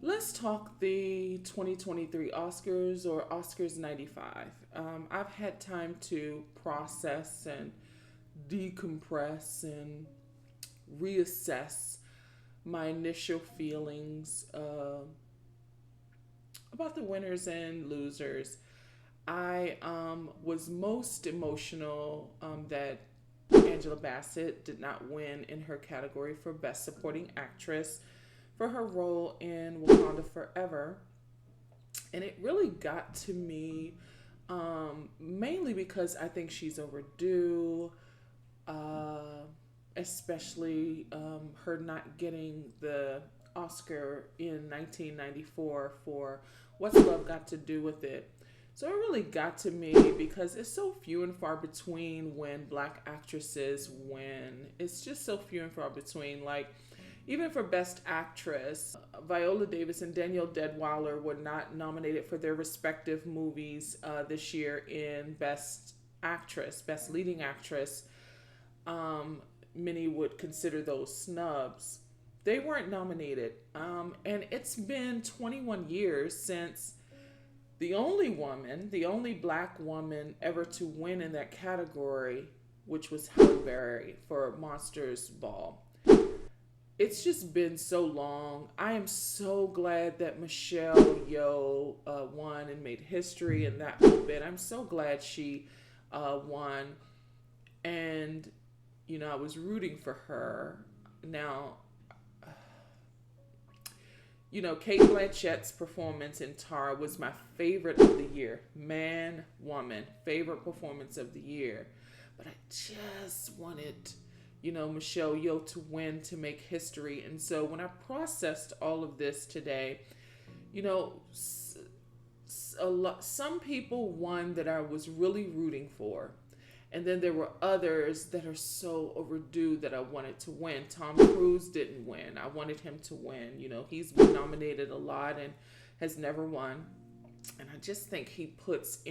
Let's talk the 2023 Oscars or Oscars 95. I've had time to process and decompress and reassess my initial feelings about the winners and losers. I was most emotional that Angela Bassett did not win in her category for Best Supporting Actress for her role in Wakanda Forever. And it really got to me mainly because I think she's overdue, uh, especially her not getting the Oscar in 1994 for What's Love Got to Do with It. So it really got to me because it's so few and far between when black actresses win. It's just so few and far between. Like, even for Best Actress, Viola Davis and Danielle Deadwyler were not nominated for their respective movies this year in Best Actress, Best Leading Actress. Many would consider those snubs. They weren't nominated. And it's been 21 years since the only black woman ever to win in that category, which was Halle Berry for Monsters Ball. It's just been so long. I am so glad that Michelle Yeoh won and made history in that whole bit. I'm so glad she won. And, I was rooting for her. Now, Kate Blanchett's performance in Tar was my favorite of the year. Man, woman, favorite performance of the year. But I just wanted, Michelle Yeoh to win to make history. And so when I processed all of this today, some people won that I was really rooting for. And then there were others that are so overdue that I wanted to win. Tom Cruise didn't win. I wanted him to win. He's been nominated a lot and has never won. And I just think he puts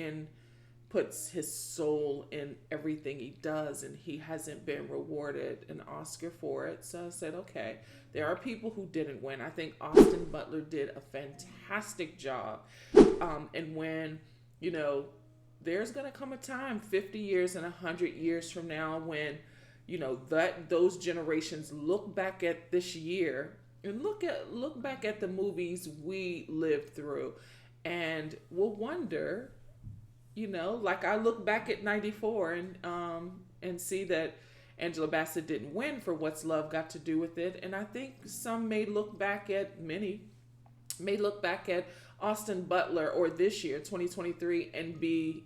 his soul in everything he does, and he hasn't been rewarded an Oscar for it. So I said, okay, there are people who didn't win. I think Austin Butler did a fantastic job. And when, there's going to come a time 50 years and 100 years from now when that those generations look back at this year and look back at the movies we lived through, and will wonder, like I look back at 94 and see that Angela Bassett didn't win for What's Love Got to Do with It. And I think many may look back at Austin Butler or this year, 2023, and be,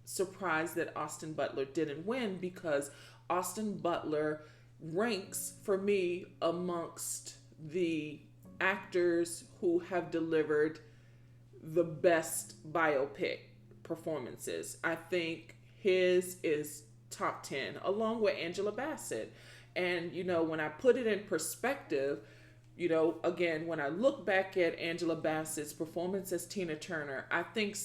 surprised that Austin Butler didn't win, because Austin Butler ranks for me amongst the actors who have delivered the best biopic performances. I think his is top 10 along with Angela Bassett. And, when I put it in perspective, again, when I look back at Angela Bassett's performance as Tina Turner, I think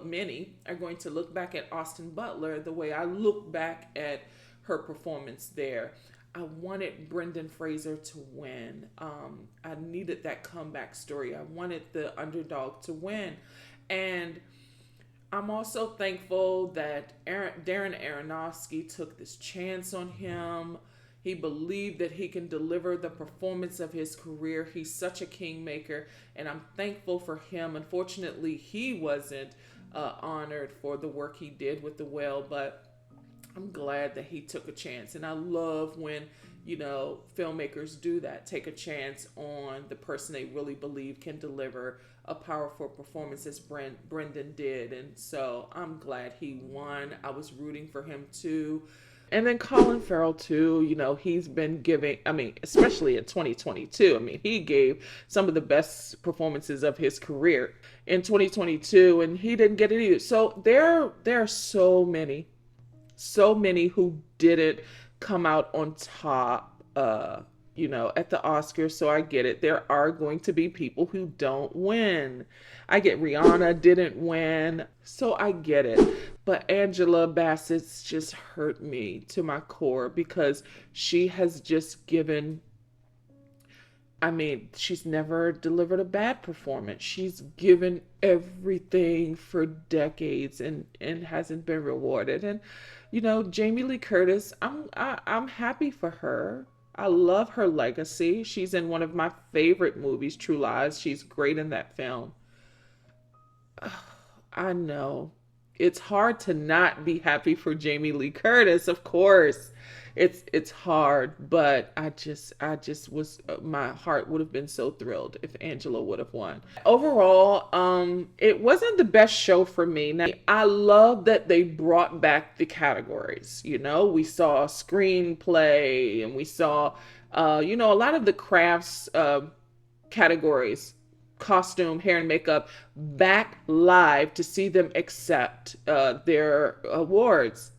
many are going to look back at Austin Butler the way I look back at her performance there. I wanted Brendan Fraser to win. I needed that comeback story. I wanted the underdog to win. And I'm also thankful that Darren Aronofsky took this chance on him. He believed that he can deliver the performance of his career. He's such a kingmaker, and I'm thankful for him. Unfortunately, he wasn't honored for the work he did with The Whale, but I'm glad that he took a chance. And I love when, filmmakers do that, take a chance on the person they really believe can deliver a powerful performance as Brendan did. And so I'm glad he won. I was rooting for him too. And then Colin Farrell too, he's been giving, especially in 2022, he gave some of the best performances of his career in 2022, and he didn't get it either. So there are so many who didn't come out on top, at the Oscars. So I get it. There are going to be people who don't win. I get Rihanna didn't win. So I get it. But Angela Bassett's just hurt me to my core, because she has just given I mean, she's never delivered a bad performance. She's given everything for decades and hasn't been rewarded. And Jamie Lee Curtis, I'm happy for her. I love her legacy. She's in one of my favorite movies, True Lies. She's great in that film. I know. It's hard to not be happy for Jamie Lee Curtis, of course. It's hard, but I just was my heart would have been so thrilled if Angela would have won. Overall, it wasn't the best show for me. Now, I love that they brought back the categories. We saw screenplay and we saw a lot of the crafts categories, costume, hair, and makeup, back live to see them accept their awards.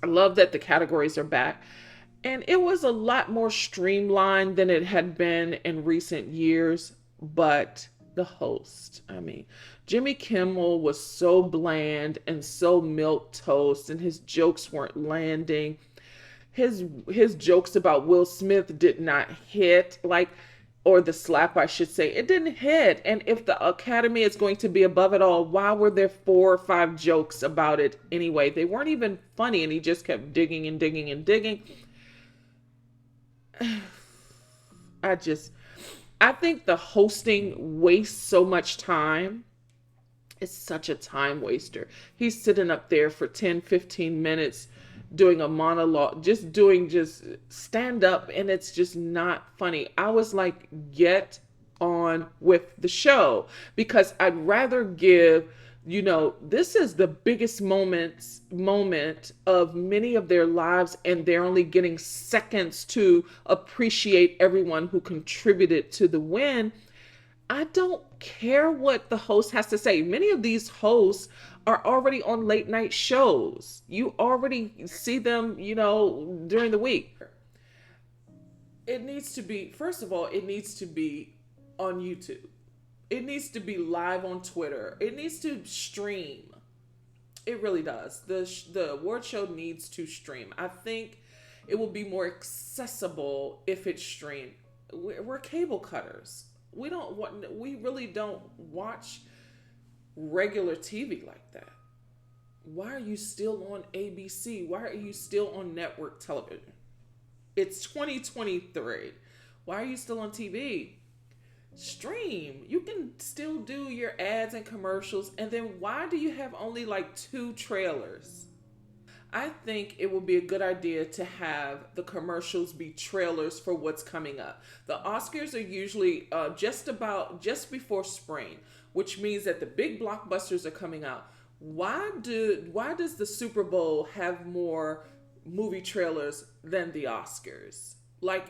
I love that the categories are back. And it was a lot more streamlined than it had been in recent years. But the host, I mean, Jimmy Kimmel was so bland and so milk toast, and his jokes weren't landing. His jokes about Will Smith did not hit, like, or the slap, I should say, it didn't hit. And if the Academy is going to be above it all, why were there 4 or 5 jokes about it anyway? They weren't even funny, and he just kept digging and digging and digging. I just, I think the hosting wastes so much time. It's such a time waster. He's sitting up there for 10, 15 minutes doing a monologue, just stand up, and it's just not funny. I was like, get on with the show, because I'd rather give, this is the biggest moment of many of their lives, and they're only getting seconds to appreciate everyone who contributed to the win. I don't care what the host has to say. Many of these hosts are already on late night shows. You already see them, during the week. It needs to be, first of all, it needs to be on YouTube. It needs to be live on Twitter. It needs to stream. It really does. The award show needs to stream. I think it will be more accessible if it's streamed. We're cable cutters. We really don't watch regular TV like that. Why are you still on ABC? Why are you still on network television? It's 2023. Why are you still on TV? Stream. You can still do your ads and commercials. And then why do you have only like 2 trailers? I think it will be a good idea to have the commercials be trailers for what's coming up. The Oscars are usually just before spring, which means that the big blockbusters are coming out. Why does the Super Bowl have more movie trailers than the Oscars? Like,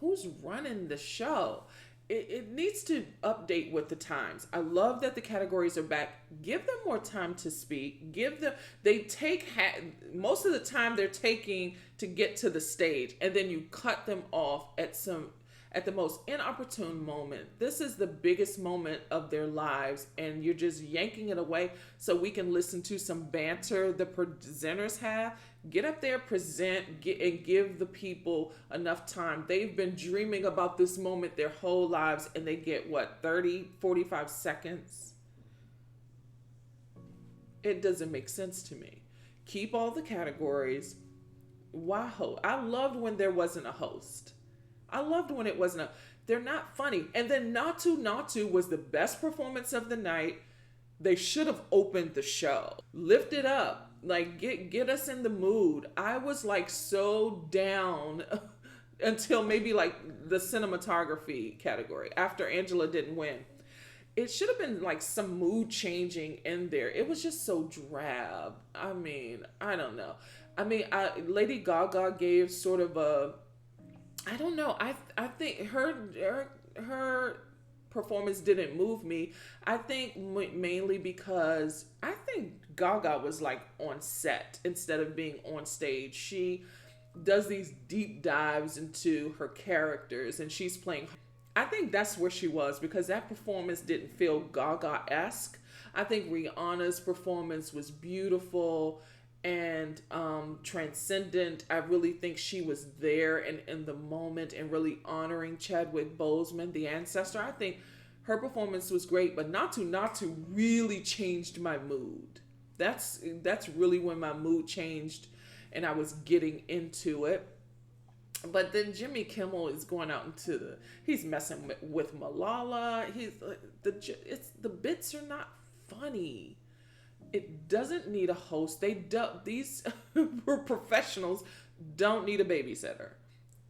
who's running the show? It needs to update with the times. I love that the categories are back. Give them more time to speak. Most of the time they're taking to get to the stage, and then you cut them off at the most inopportune moment. This is the biggest moment of their lives, and you're just yanking it away so we can listen to some banter the presenters have. Get up there, present, and give the people enough time. They've been dreaming about this moment their whole lives, and they get, 30, 45 seconds? It doesn't make sense to me. Keep all the categories. Why host? I loved when there wasn't a host. I loved when it wasn't they're not funny. And then Natu Natu was the best performance of the night. They should have opened the show. Lift it up. Like, get us in the mood. I was like so down until maybe like the cinematography category after Angela didn't win. It should have been like some mood changing in there. It was just so drab. I mean, I don't know. Lady Gaga gave sort of a, I don't know. I think her performance didn't move me. I think mainly because I think Gaga was like on set instead of being on stage. She does these deep dives into her characters, and she's playing. I think that's where she was, because that performance didn't feel Gaga-esque. I think Rihanna's performance was beautiful, and transcendent. I really think she was there and in the moment and really honoring Chadwick Boseman, the ancestor. I think her performance was great, but Natu really changed my mood. That's really when my mood changed and I was getting into it. But then Jimmy Kimmel is going out into he's messing with Malala. He's the bits are not funny. It doesn't need a host. These professionals don't need a babysitter.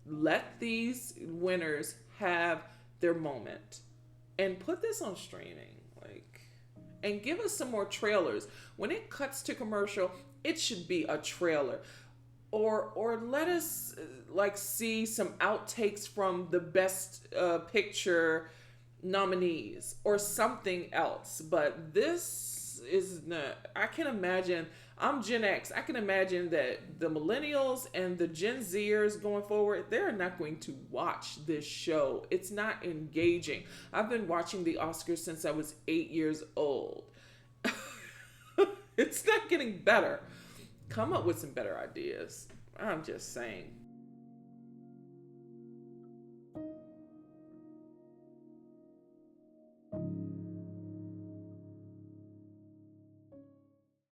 Let these winners have their moment and put this on streaming, and give us some more trailers. When it cuts to commercial, it should be a trailer. Or let us see some outtakes from the best picture nominees or something else. But this is not. I can imagine. I'm Gen X. I can imagine that the millennials and the Gen Zers going forward, they're not going to watch this show. It's not engaging. I've been watching the Oscars since I was 8 years old. It's not getting better. Come up with some better ideas. I'm just saying.